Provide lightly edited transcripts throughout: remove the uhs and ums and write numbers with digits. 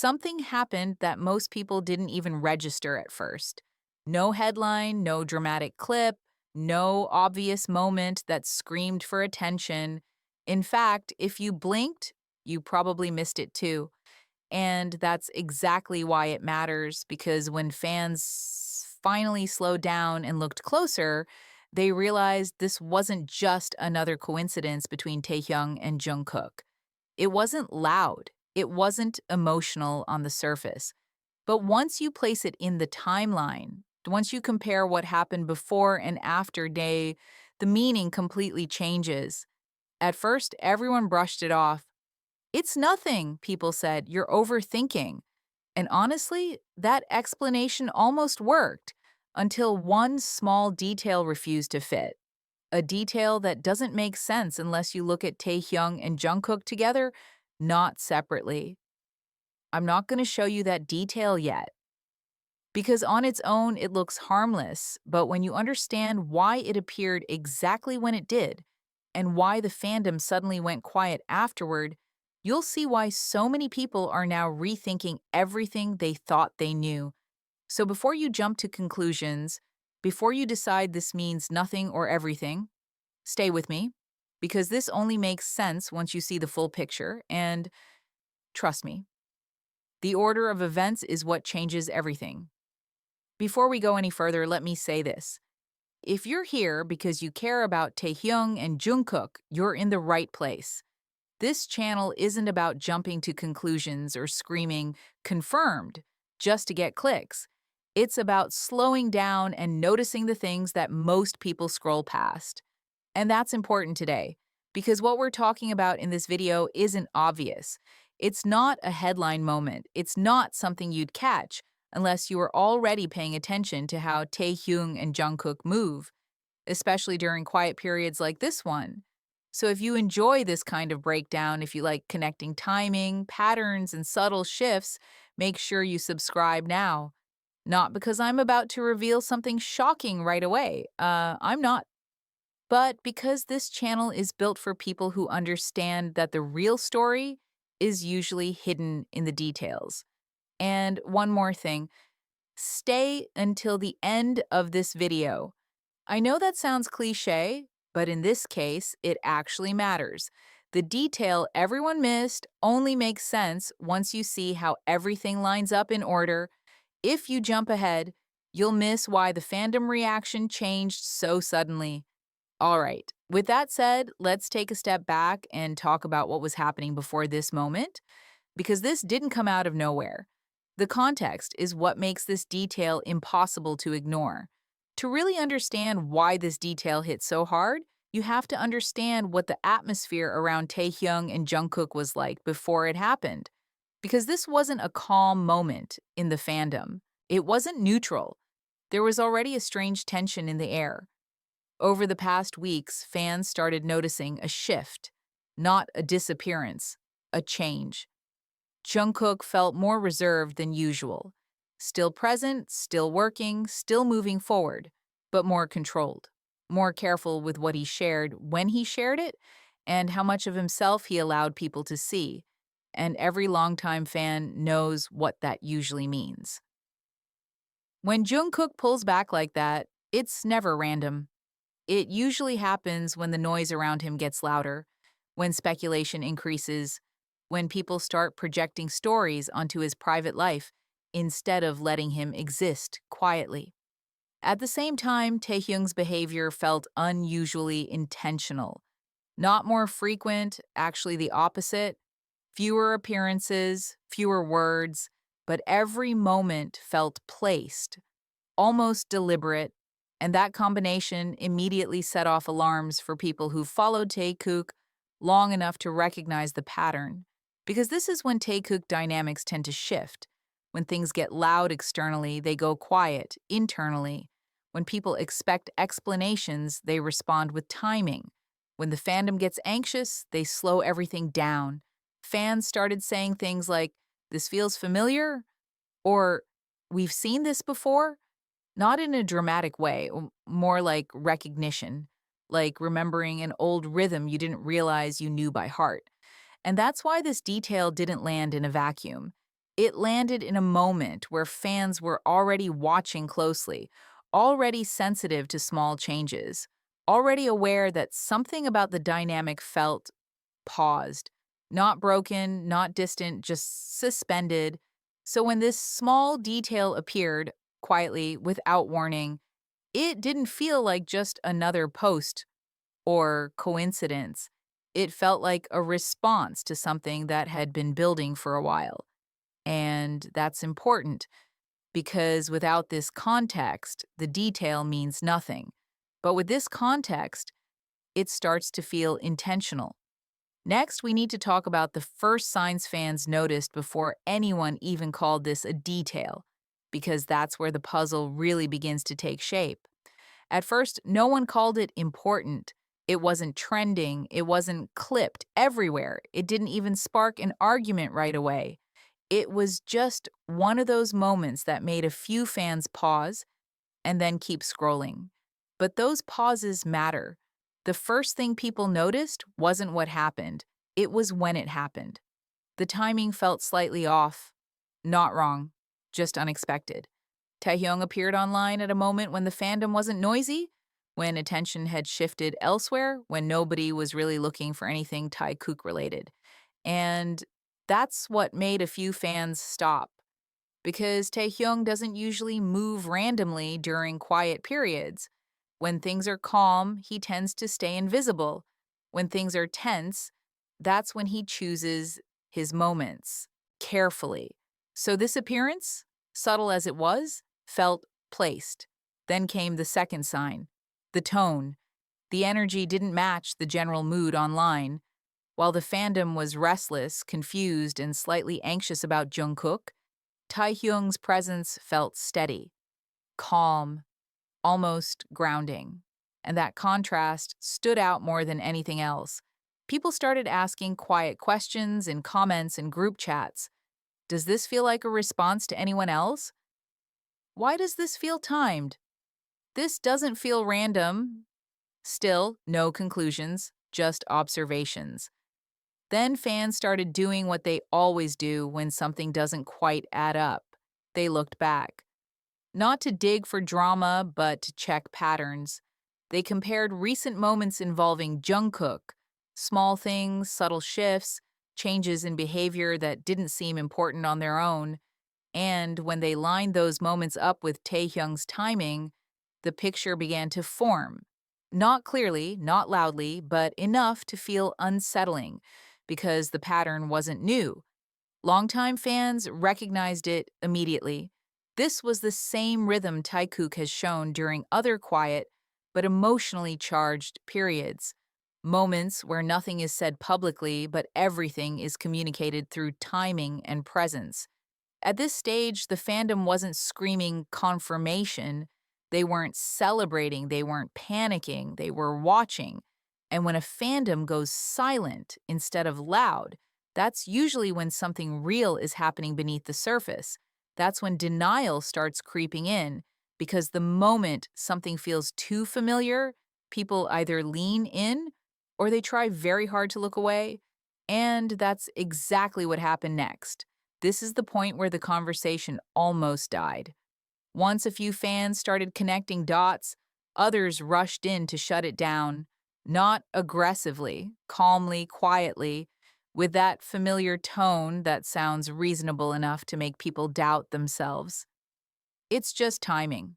something happened that most people didn't even register at first. No headline, no dramatic clip, no obvious moment that screamed for attention. In fact, if you blinked, you probably missed it too. And that's exactly why it matters, because when fans finally slowed down and looked closer, they realized this wasn't just another coincidence between Taehyung and Jungkook. It wasn't loud, it wasn't emotional on the surface. But once you place it in the timeline, once you compare what happened before and after day, the meaning completely changes. At first, everyone brushed it off. It's nothing, people said. You're overthinking. And honestly, that explanation almost worked until one small detail refused to fit. A detail that doesn't make sense unless you look at Taehyung and Jungkook together, not separately. I'm not going to show you that detail yet, because on its own it looks harmless, but when you understand why it appeared exactly when it did, and why the fandom suddenly went quiet afterward, you'll see why so many people are now rethinking everything they thought they knew. So before you jump to conclusions, before you decide this means nothing or everything, stay with me, because this only makes sense once you see the full picture, and trust me, the order of events is what changes everything. Before we go any further, let me say this. If you're here because you care about Taehyung and Jungkook, you're in the right place. This channel isn't about jumping to conclusions or screaming, confirmed, just to get clicks. It's about slowing down and noticing the things that most people scroll past. And that's important today, because what we're talking about in this video isn't obvious. It's not a headline moment. It's not something you'd catch unless you were already paying attention to how Taehyung and Jungkook move, especially during quiet periods like this one. So if you enjoy this kind of breakdown, if you like connecting timing, patterns, and subtle shifts, make sure you subscribe now. Not because I'm about to reveal something shocking right away. I'm not. But because this channel is built for people who understand that the real story is usually hidden in the details. And one more thing, stay until the end of this video. I know that sounds cliche, but in this case, it actually matters. The detail everyone missed only makes sense once you see how everything lines up in order. If you jump ahead, you'll miss why the fandom reaction changed so suddenly. All right, with that said, let's take a step back and talk about what was happening before this moment, because this didn't come out of nowhere. The context is what makes this detail impossible to ignore. To really understand why this detail hit so hard, you have to understand what the atmosphere around Taehyung and Jungkook was like before it happened. Because this wasn't a calm moment in the fandom. It wasn't neutral. There was already a strange tension in the air. Over the past weeks, fans started noticing a shift, not a disappearance, a change. Jungkook felt more reserved than usual. Still present, still working, still moving forward, but more controlled. More careful with what he shared when he shared it, and how much of himself he allowed people to see. And every longtime fan knows what that usually means. When Jungkook pulls back like that, it's never random. It usually happens when the noise around him gets louder, when speculation increases, when people start projecting stories onto his private life instead of letting him exist quietly. At the same time, Taehyung's behavior felt unusually intentional. Not more frequent, actually the opposite. Fewer appearances, fewer words, but every moment felt placed, almost deliberate, and that combination immediately set off alarms for people who followed taekook long enough to recognize the pattern. Because this is when taekook dynamics tend to shift. When things get loud externally, they go quiet internally. When people expect explanations, they respond with timing. When the fandom gets anxious, they slow everything down. Fans started saying things like, "This feels familiar," or "We've seen this before." Not in a dramatic way, more like recognition, like remembering an old rhythm you didn't realize you knew by heart. And that's why this detail didn't land in a vacuum. It landed in a moment where fans were already watching closely, already sensitive to small changes, already aware that something about the dynamic felt paused, not broken, not distant, just suspended. So when this small detail appeared quietly without warning, it didn't feel like just another post or coincidence. It felt like a response to something that had been building for a while. And that's important because without this context, the detail means nothing. But with this context, it starts to feel intentional. Next, we need to talk about the first signs fans noticed before anyone even called this a detail, because that's where the puzzle really begins to take shape. At first, no one called it important. It wasn't trending, it wasn't clipped everywhere, it didn't even spark an argument right away. It was just one of those moments that made a few fans pause and then keep scrolling. But those pauses matter. The first thing people noticed wasn't what happened, it was when it happened. The timing felt slightly off. Not wrong, just unexpected. Taehyung appeared online at a moment when the fandom wasn't noisy, when attention had shifted elsewhere, when nobody was really looking for anything taekook related. And that's what made a few fans stop. Because Taehyung doesn't usually move randomly during quiet periods. When things are calm, he tends to stay invisible. When things are tense, that's when he chooses his moments carefully. So this appearance, subtle as it was, felt placed. Then came the second sign, the tone. The energy didn't match the general mood online. While the fandom was restless, confused, and slightly anxious about Jungkook, Taehyung's presence felt steady, calm, almost grounding. And that contrast stood out more than anything else. People started asking quiet questions in comments and group chats. Does this feel like a response to anyone else? Why does this feel timed? This doesn't feel random. Still, no conclusions, just observations. Then fans started doing what they always do when something doesn't quite add up. They looked back. Not to dig for drama, but to check patterns. They compared recent moments involving Jungkook, small things, subtle shifts, changes in behavior that didn't seem important on their own, and when they lined those moments up with Taehyung's timing, the picture began to form. Not clearly, not loudly, but enough to feel unsettling, because the pattern wasn't new. Longtime fans recognized it immediately. This was the same rhythm Taekook has shown during other quiet but emotionally charged periods. Moments where nothing is said publicly but everything is communicated through timing and presence. At this stage, the fandom wasn't screaming confirmation. They weren't celebrating. They weren't panicking. They were watching. And when a fandom goes silent instead of loud, that's usually when something real is happening beneath the surface. That's when denial starts creeping in, because the moment something feels too familiar, people either lean in or they try very hard to look away. And that's exactly what happened next. This is the point where the conversation almost died. Once a few fans started connecting dots, others rushed in to shut it down, not aggressively, calmly, quietly, with that familiar tone that sounds reasonable enough to make people doubt themselves. It's just timing.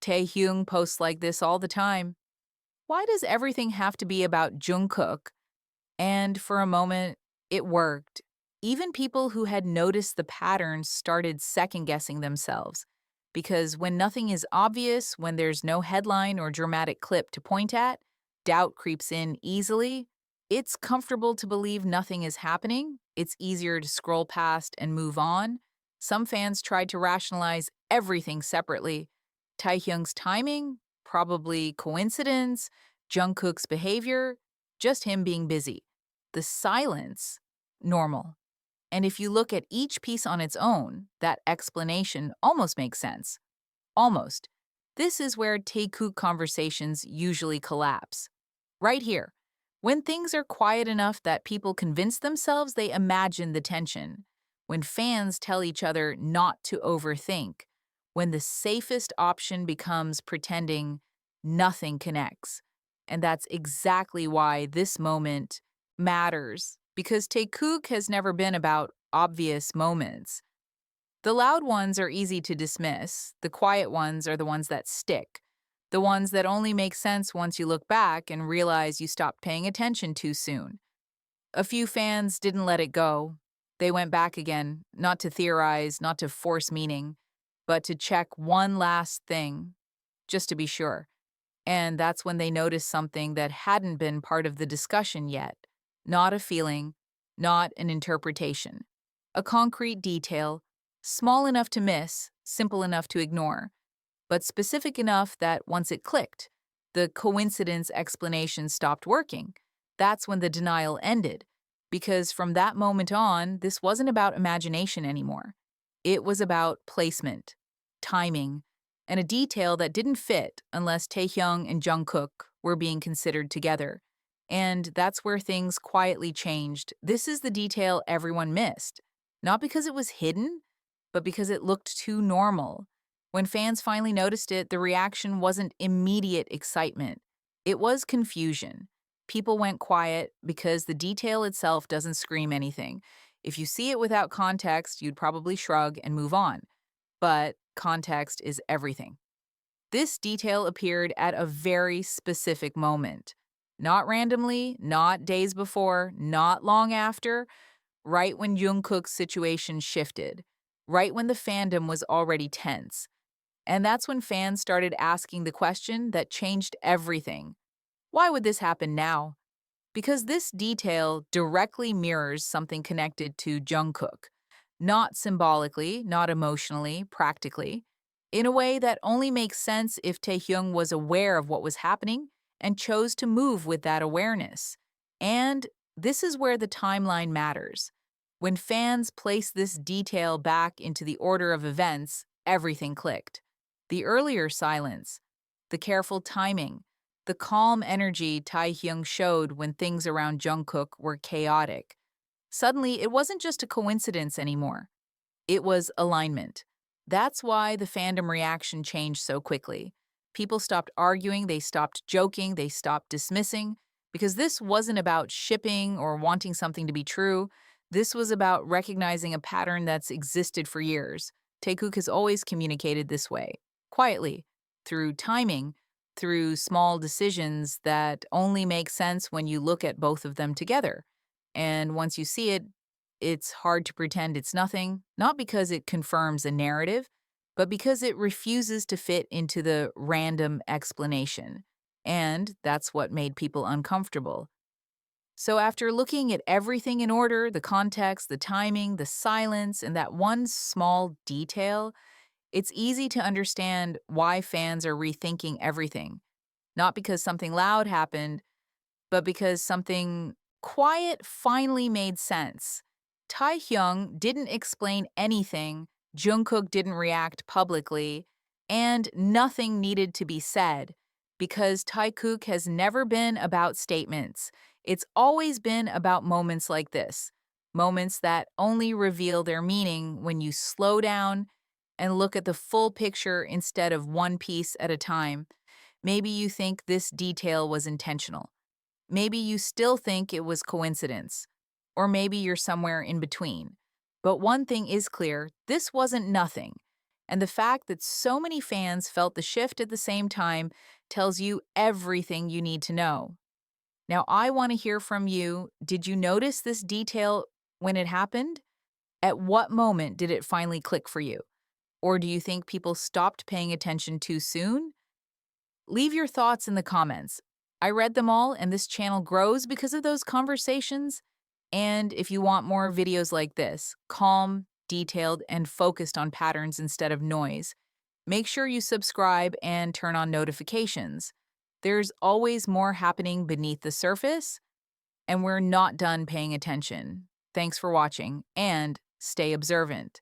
Taehyung posts like this all the time. Why does everything have to be about Jungkook? And for a moment, it worked. Even people who had noticed the patterns started second-guessing themselves. Because when nothing is obvious, when there's no headline or dramatic clip to point at, doubt creeps in easily. It's comfortable to believe nothing is happening. It's easier to scroll past and move on. Some fans tried to rationalize everything separately. Taehyung's timing? Probably coincidence. Jungkook's behavior? Just him being busy. The silence? Normal. And if you look at each piece on its own, that explanation almost makes sense. Almost. This is where taekook conversations usually collapse. Right here. When things are quiet enough that people convince themselves they imagine the tension. when fans tell each other not to overthink, when the safest option becomes pretending nothing connects. And that's exactly why this moment matters, because taekook has never been about obvious moments. The loud ones are easy to dismiss. The quiet ones are the ones that stick. The ones that only make sense once you look back and realize you stopped paying attention too soon. A few fans didn't let it go. They went back again, not to theorize, not to force meaning, but to check one last thing, just to be sure. And that's when they noticed something that hadn't been part of the discussion yet. Not a feeling, not an interpretation. A concrete detail, small enough to miss, simple enough to ignore, but specific enough that once it clicked, the coincidence explanation stopped working. That's when the denial ended, because from that moment on, this wasn't about imagination anymore. It was about placement, timing, and a detail that didn't fit unless Taehyung and Jungkook were being considered together. And that's where things quietly changed. This is the detail everyone missed. Not because it was hidden, but because it looked too normal. When fans finally noticed it, the reaction wasn't immediate excitement. It was confusion. People went quiet because the detail itself doesn't scream anything. If you see it without context, you'd probably shrug and move on. But context is everything. This detail appeared at a very specific moment. Not randomly, not days before, not long after, right when Jungkook's situation shifted, right when the fandom was already tense. And that's when fans started asking the question that changed everything. Why would this happen now? Because this detail directly mirrors something connected to Jungkook. Not symbolically, not emotionally, practically. In a way that only makes sense if Taehyung was aware of what was happening and chose to move with that awareness. And this is where the timeline matters. When fans place this detail back into the order of events, everything clicked. The earlier silence, the careful timing, the calm energy Taehyung showed when things around Jungkook were chaotic. Suddenly, it wasn't just a coincidence anymore. It was alignment. That's why the fandom reaction changed so quickly. People stopped arguing, they stopped joking, they stopped dismissing, because this wasn't about shipping or wanting something to be true. This was about recognizing a pattern that's existed for years. Taekook has always communicated this way, quietly, through timing, through small decisions that only make sense when you look at both of them together. And once you see it, it's hard to pretend it's nothing, not because it confirms a narrative, but because it refuses to fit into the random explanation. And that's what made people uncomfortable. So, after looking at everything in order, the context, the timing, the silence, and that one small detail, it's easy to understand why fans are rethinking everything. Not because something loud happened, but because something quiet finally made sense. Taehyung didn't explain anything, Jungkook didn't react publicly, and nothing needed to be said, because Taekook has never been about statements. It's always been about moments like this, moments that only reveal their meaning when you slow down and look at the full picture instead of one piece at a time. Maybe you think this detail was intentional. Maybe you still think it was coincidence, or maybe you're somewhere in between. But one thing is clear, this wasn't nothing. And the fact that so many fans felt the shift at the same time tells you everything you need to know. Now, I want to hear from you. Did you notice this detail when it happened? At what moment did it finally click for you? Or do you think people stopped paying attention too soon? Leave your thoughts in the comments. I read them all, and this channel grows because of those conversations. And if you want more videos like this, calm, detailed, and focused on patterns instead of noise, make sure you subscribe and turn on notifications. There's always more happening beneath the surface, and we're not done paying attention. Thanks for watching, and stay observant.